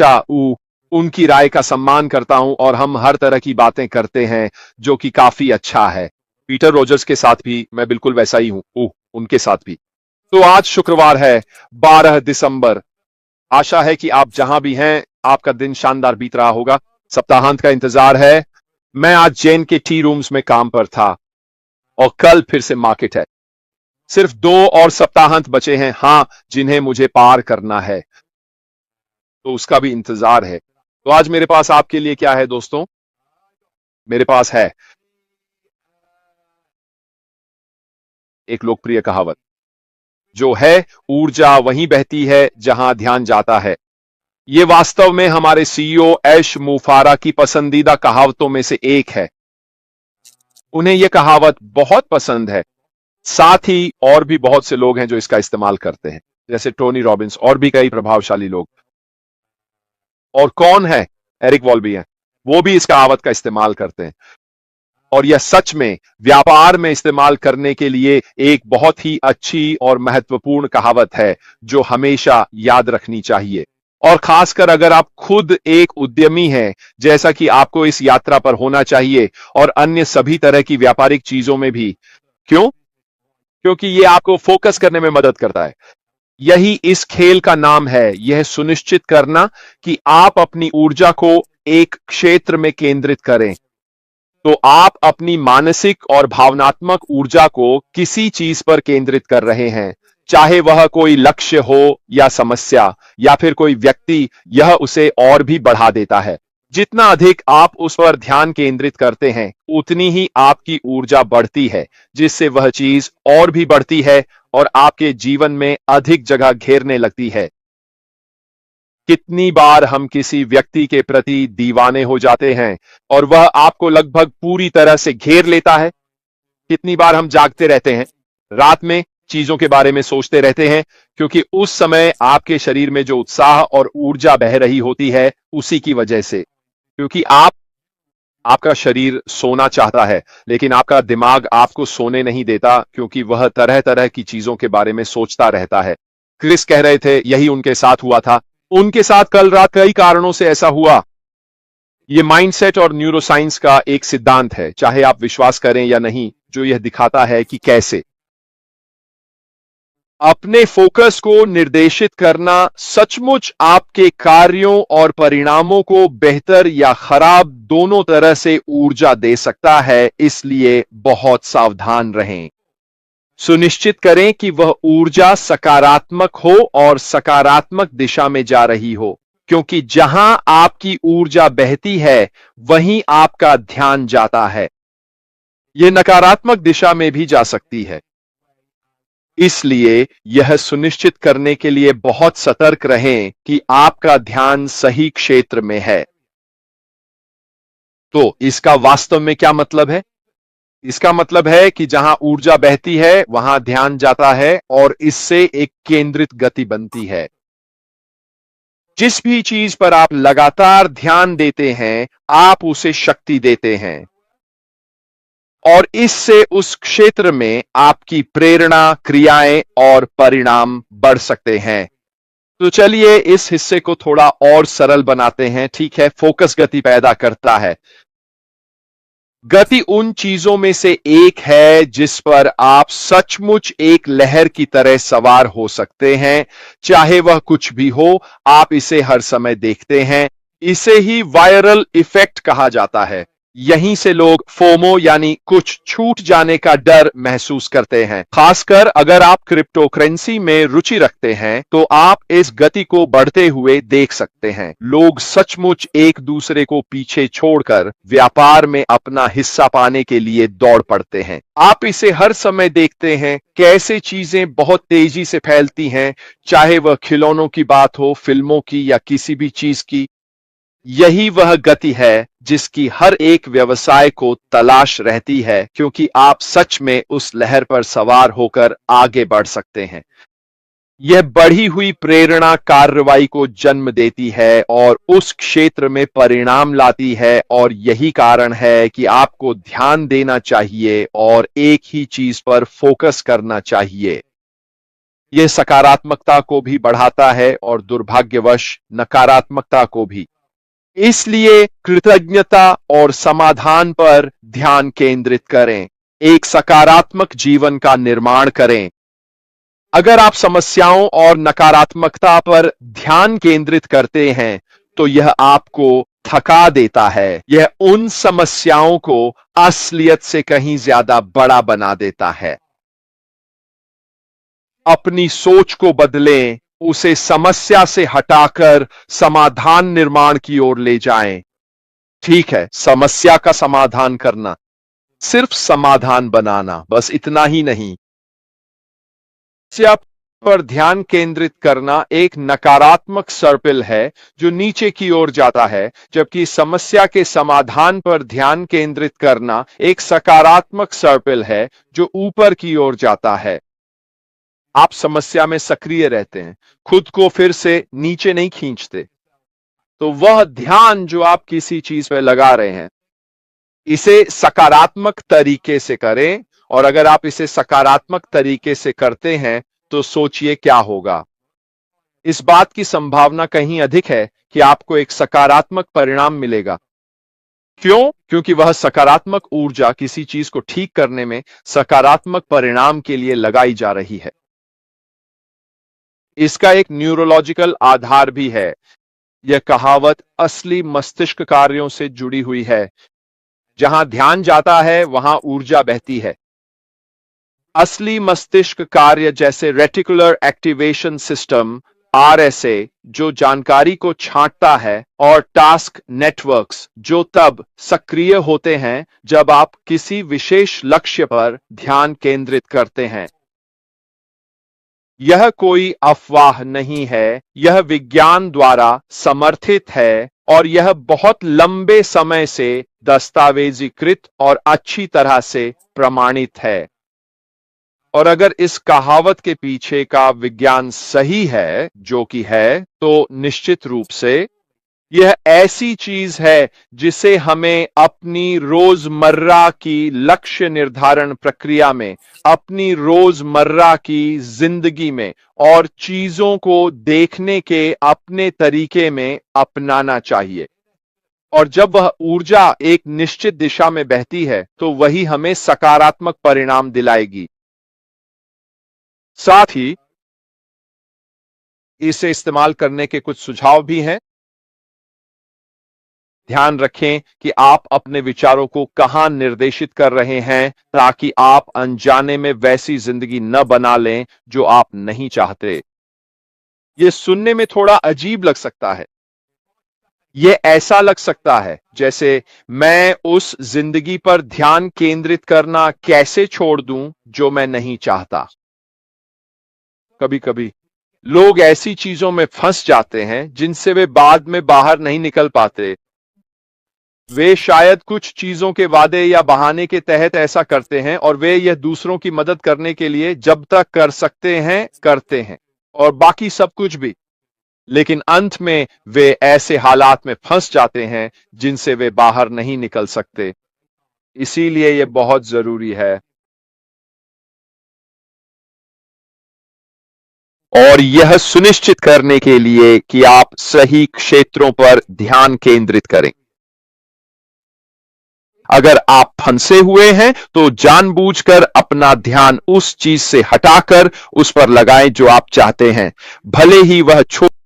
हमेशा उनकी राय का सम्मान करता हूं और हम हर तरह की बातें करते हैं, जो कि काफी अच्छा है। पीटर रोजर्स के साथ भी मैं बिल्कुल वैसा ही हूं, उनके साथ भी। तो आज शुक्रवार है, 12 दिसंबर। आशा है कि आप जहां भी हैं, आपका दिन शानदार बीत रहा होगा। सप्ताहांत का इंतजार है। मैं आज जैन के टी रूम्स में काम पर था और कल फिर से मार्केट है। सिर्फ 2 और सप्ताहांत बचे हैं, हां, जिन्हें मुझे पार करना है, तो उसका भी इंतजार है। तो आज मेरे पास आपके लिए क्या है दोस्तों? मेरे पास है एक लोकप्रिय कहावत, जो है ऊर्जा वहीं बहती है जहां ध्यान जाता है। यह वास्तव में हमारे सीईओ ऐश मुफारा की पसंदीदा कहावतों में से एक है। उन्हें यह कहावत बहुत पसंद है। साथ ही और भी बहुत से लोग हैं जो इसका इस्तेमाल करते हैं, जैसे टोनी रॉबिन्स और भी कई प्रभावशाली लोग। और कौन है? एरिक वॉल्बी है, वो भी इस कहावत का इस्तेमाल करते हैं। और यह सच में व्यापार में इस्तेमाल करने के लिए एक बहुत ही अच्छी और महत्वपूर्ण कहावत है, जो हमेशा याद रखनी चाहिए। और खासकर अगर आप खुद एक उद्यमी हैं, जैसा कि आपको इस यात्रा पर होना चाहिए, और अन्य सभी तरह की व्यापारिक चीजों में भी। क्यों? क्योंकि यह आपको फोकस करने में मदद करता है। यही इस खेल का नाम है, यह सुनिश्चित करना कि आप अपनी ऊर्जा को एक क्षेत्र में केंद्रित करें। तो आप अपनी मानसिक और भावनात्मक ऊर्जा को किसी चीज पर केंद्रित कर रहे हैं, चाहे वह कोई लक्ष्य हो या समस्या या फिर कोई व्यक्ति, यह उसे और भी बढ़ा देता है। जितना अधिक आप उस पर ध्यान केंद्रित करते हैं, उतनी ही आपकी ऊर्जा बढ़ती है, जिससे वह चीज और भी बढ़ती है और आपके जीवन में अधिक जगह घेरने लगती है। कितनी बार हम किसी व्यक्ति के प्रति दीवाने हो जाते हैं और वह आपको लगभग पूरी तरह से घेर लेता है। कितनी बार हम जागते रहते हैं, रात में चीजों के बारे में सोचते रहते हैं, क्योंकि उस समय आपके शरीर में जो उत्साह और ऊर्जा बह रही होती है, उसी की वजह से। क्योंकि आपका शरीर सोना चाहता है, लेकिन आपका दिमाग आपको सोने नहीं देता, क्योंकि वह तरह तरह की चीजों के बारे में सोचता रहता है। क्रिस कह रहे थे यही उनके साथ हुआ था। उनके साथ कल रात कई कारणों से ऐसा हुआ। यह माइंडसेट और न्यूरोसाइंस का एक सिद्धांत है, चाहे आप विश्वास करें या नहीं, जो यह दिखाता है कि कैसे अपने फोकस को निर्देशित करना सचमुच आपके कार्यों और परिणामों को बेहतर या खराब दोनों तरह से ऊर्जा दे सकता है। इसलिए बहुत सावधान रहें। सुनिश्चित करें कि वह ऊर्जा सकारात्मक हो और सकारात्मक दिशा में जा रही हो, क्योंकि जहां आपकी ऊर्जा बहती है, वहीं आपका ध्यान जाता है। यह नकारात्मक दिशा में भी जा सकती है। इसलिए यह सुनिश्चित करने के लिए बहुत सतर्क रहें कि आपका ध्यान सही क्षेत्र में है। तो इसका वास्तव में क्या मतलब है? इसका मतलब है कि जहां ऊर्जा बहती है, वहां ध्यान जाता है और इससे एक केंद्रित गति बनती है। जिस भी चीज पर आप लगातार ध्यान देते हैं, आप उसे शक्ति देते हैं और इससे उस क्षेत्र में आपकी प्रेरणा, क्रियाएं और परिणाम बढ़ सकते हैं। तो चलिए इस हिस्से को थोड़ा और सरल बनाते हैं। ठीक है, फोकस गति पैदा करता है। गति उन चीजों में से एक है जिस पर आप सचमुच एक लहर की तरह सवार हो सकते हैं, चाहे वह कुछ भी हो। आप इसे हर समय देखते हैं। इसे ही वायरल इफेक्ट कहा जाता है। यहीं से लोग फोमो यानी कुछ छूट जाने का डर महसूस करते हैं। खासकर अगर आप क्रिप्टो करेंसी में रुचि रखते हैं, तो आप इस गति को बढ़ते हुए देख सकते हैं। लोग सचमुच एक दूसरे को पीछे छोड़कर व्यापार में अपना हिस्सा पाने के लिए दौड़ पड़ते हैं। आप इसे हर समय देखते हैं, कैसे चीजें बहुत तेजी से फैलती हैं, चाहे वह खिलौनों की बात हो, फिल्मों की या किसी भी चीज की। यही वह गति है जिसकी हर एक व्यवसाय को तलाश रहती है, क्योंकि आप सच में उस लहर पर सवार होकर आगे बढ़ सकते हैं। यह बढ़ी हुई प्रेरणा कार्रवाई को जन्म देती है और उस क्षेत्र में परिणाम लाती है, और यही कारण है कि आपको ध्यान देना चाहिए और एक ही चीज पर फोकस करना चाहिए। यह सकारात्मकता को भी बढ़ाता है और दुर्भाग्यवश नकारात्मकता को भी। इसलिए कृतज्ञता और समाधान पर ध्यान केंद्रित करें, एक सकारात्मक जीवन का निर्माण करें। अगर आप समस्याओं और नकारात्मकता पर ध्यान केंद्रित करते हैं तो यह आपको थका देता है, यह उन समस्याओं को असलियत से कहीं ज्यादा बड़ा बना देता है। अपनी सोच को बदलें, उसे समस्या से हटाकर समाधान निर्माण की ओर ले जाएं। ठीक है, समस्या का समाधान करना, सिर्फ समाधान बनाना, बस इतना ही नहीं। समस्या पर ध्यान केंद्रित करना एक नकारात्मक सर्पिल है जो नीचे की ओर जाता है, जबकि समस्या के समाधान पर ध्यान केंद्रित करना एक सकारात्मक सर्पिल है जो ऊपर की ओर जाता है। आप समस्या में सक्रिय रहते हैं, खुद को फिर से नीचे नहीं खींचते। तो वह ध्यान जो आप किसी चीज पे लगा रहे हैं, इसे सकारात्मक तरीके से करें, और अगर आप इसे सकारात्मक तरीके से करते हैं तो सोचिए क्या होगा। इस बात की संभावना कहीं अधिक है कि आपको एक सकारात्मक परिणाम मिलेगा। क्यों? क्योंकि वह सकारात्मक ऊर्जा किसी चीज को ठीक करने में सकारात्मक परिणाम के लिए लगाई जा रही है। इसका एक न्यूरोलॉजिकल आधार भी है। यह कहावत असली मस्तिष्क कार्यों से जुड़ी हुई है। जहां ध्यान जाता है वहां ऊर्जा बहती है। असली मस्तिष्क कार्य जैसे रेटिकुलर एक्टिवेशन सिस्टम आरएसए, जो जानकारी को छांटता है, और टास्क नेटवर्क्स, जो तब सक्रिय होते हैं जब आप किसी विशेष लक्ष्य पर ध्यान केंद्रित करते हैं। यह कोई अफवाह नहीं है, यह विज्ञान द्वारा समर्थित है और यह बहुत लंबे समय से दस्तावेजीकृत और अच्छी तरह से प्रमाणित है। और अगर इस कहावत के पीछे का विज्ञान सही है, जो कि है, तो निश्चित रूप से यह ऐसी चीज है जिसे हमें अपनी रोजमर्रा की लक्ष्य निर्धारण प्रक्रिया में, अपनी रोजमर्रा की जिंदगी में और चीजों को देखने के अपने तरीके में अपनाना चाहिए। और जब वह ऊर्जा एक निश्चित दिशा में बहती है तो वही हमें सकारात्मक परिणाम दिलाएगी। साथ ही इसे इस्तेमाल करने के कुछ सुझाव भी हैं। ध्यान रखें कि आप अपने विचारों को कहां निर्देशित कर रहे हैं, ताकि आप अनजाने में वैसी जिंदगी न बना लें जो आप नहीं चाहते। यह सुनने में थोड़ा अजीब लग सकता है। यह ऐसा लग सकता है जैसे मैं उस जिंदगी पर ध्यान केंद्रित करना कैसे छोड़ दूं जो मैं नहीं चाहता। कभी कभी लोग ऐसी चीजों में फंस जाते हैं जिनसे वे बाद में बाहर नहीं निकल पाते। वे शायद कुछ चीजों के वादे या बहाने के तहत ऐसा करते हैं, और वे यह दूसरों की मदद करने के लिए जब तक कर सकते हैं करते हैं, और बाकी सब कुछ भी। लेकिन अंत में वे ऐसे हालात में फंस जाते हैं जिनसे वे बाहर नहीं निकल सकते। इसीलिए यह बहुत जरूरी है। और यह सुनिश्चित करने के लिए कि आप सही क्षेत्रों पर ध्यान केंद्रित करें। अगर आप फंसे हुए हैं तो जानबूझकर अपना ध्यान उस चीज से हटाकर उस पर लगाएं जो आप चाहते हैं, भले ही वह छोटा